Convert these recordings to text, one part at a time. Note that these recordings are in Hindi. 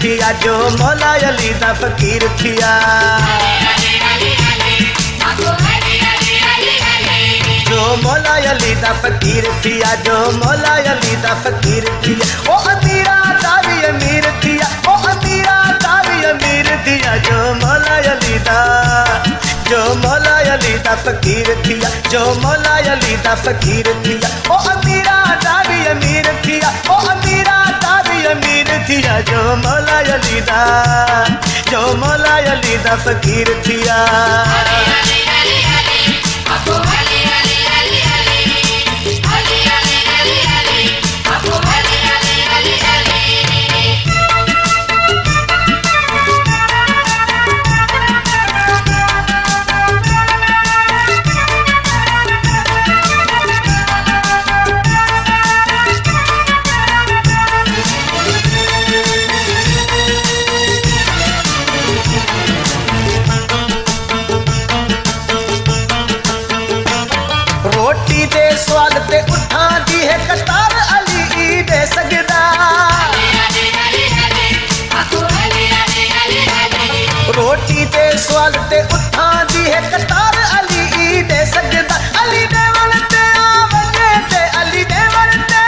थिया, जो मौला अली दा फकीर थिया। जो मौला अली दा फकीर थिया, जो मौला अली दा फकीर थिया। ओ अमीरा दा भी अमीर थिया, ओ अमीरा दा भी अमीर थिया, जो मौला अली दा, जो मौला अली दा फकीर थिया, जो मौला अली दा फकीर थिया। ओ अमीरा दा भी अमीर थिया, ओ अमीरा दा भी अमीर थिया, जो मौला अली दा, जो मौला अली दा फकीर थिया। रोटी दे स्वाद ते उठा दी है कतार, अली दे सजदा। रोटी दे स्वाद ते उठा दी है कतार, अली दे सजदा। अली दे वरते आवने ते, अली दे वरते,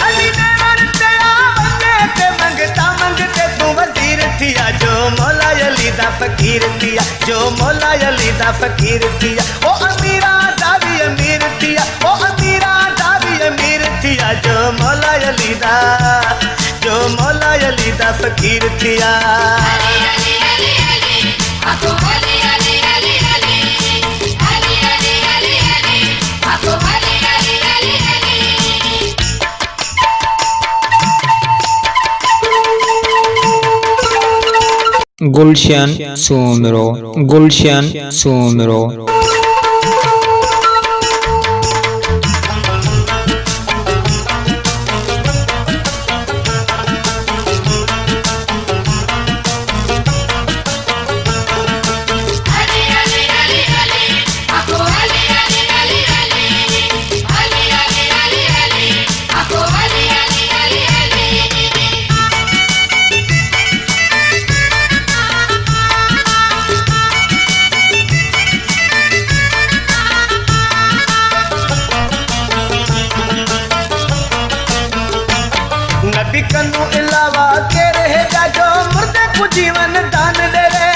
अली दे वरते आवने ते, मंगता मंगते तू वजीर थिया, जो मौला अली दा फकीर थिया, जो मौला अली दा फकीर थिया। ओ अमीरा दा भी अमीर थिया, ओ अमीरा दा भी अमीर थिया, जो मौला अली दा, जो मौला अली दा फकीर थिया। गुलशन सुमरो, गुलशन सुमरो। नबी कन्नू इलावा के रहेगा, जो मुर्दे को जीवन दान दे रे।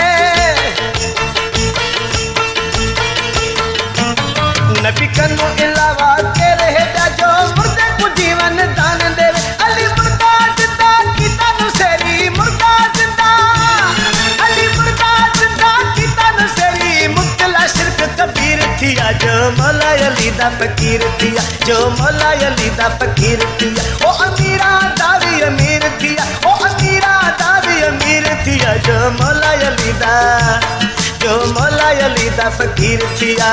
नबी कन्नू इलावा के रहेगा, जो मुर्दे को जीवन दान दे रे। अली मुर्दा जिंदा कीता नु सेरी, मुर्दा जिंदा, अली मुर्दा जिंदा कीता नु सेरी, मुतला शिरक कबीर थिया, जो मौला अली दा फकीर थिया, जो मौला अली दा फकीर थिया। ओ अमीरा दा भी अमीर थिया, ओ अमीरा दा भी अमीर थिया, जो मौला अली दा, जो मौला अली दा फकीर थिया।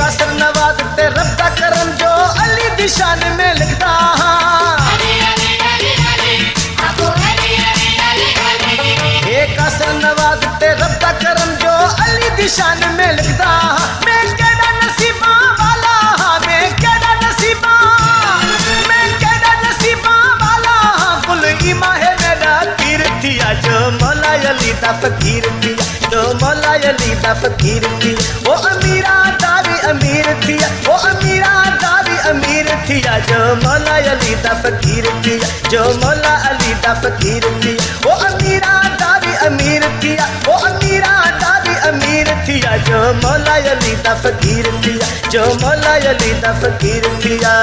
कसर नवाज ते रब दा करम, जो अली दी शान में लिखदा। एक कसर नवाज ते रब दा करम, जो अली दी शान में लिखदा। मैं केड़ा नसीबा वाला, मैं केड़ा नसीबा, मैं केड़ा नसीबा वाला, कुल ईमा है मेरा पीर थिया, जो मौला अली दा फकीर थिया, जो मौला अली दा फकीर थिया। ओ अमीरा दा भी अमीर थिया, ओ अमीरा दा भी अमीर थिया, जो मौला अली दा फकीर थिया, जो मौला अली दा फकीर थिया। ओ अमीरा दा भी अमीर थिया, ओ अमीरा दा भी अमीर थिया, जो मौला अली दा फकीर थिया, जो मौला अली दा फकीर थिया।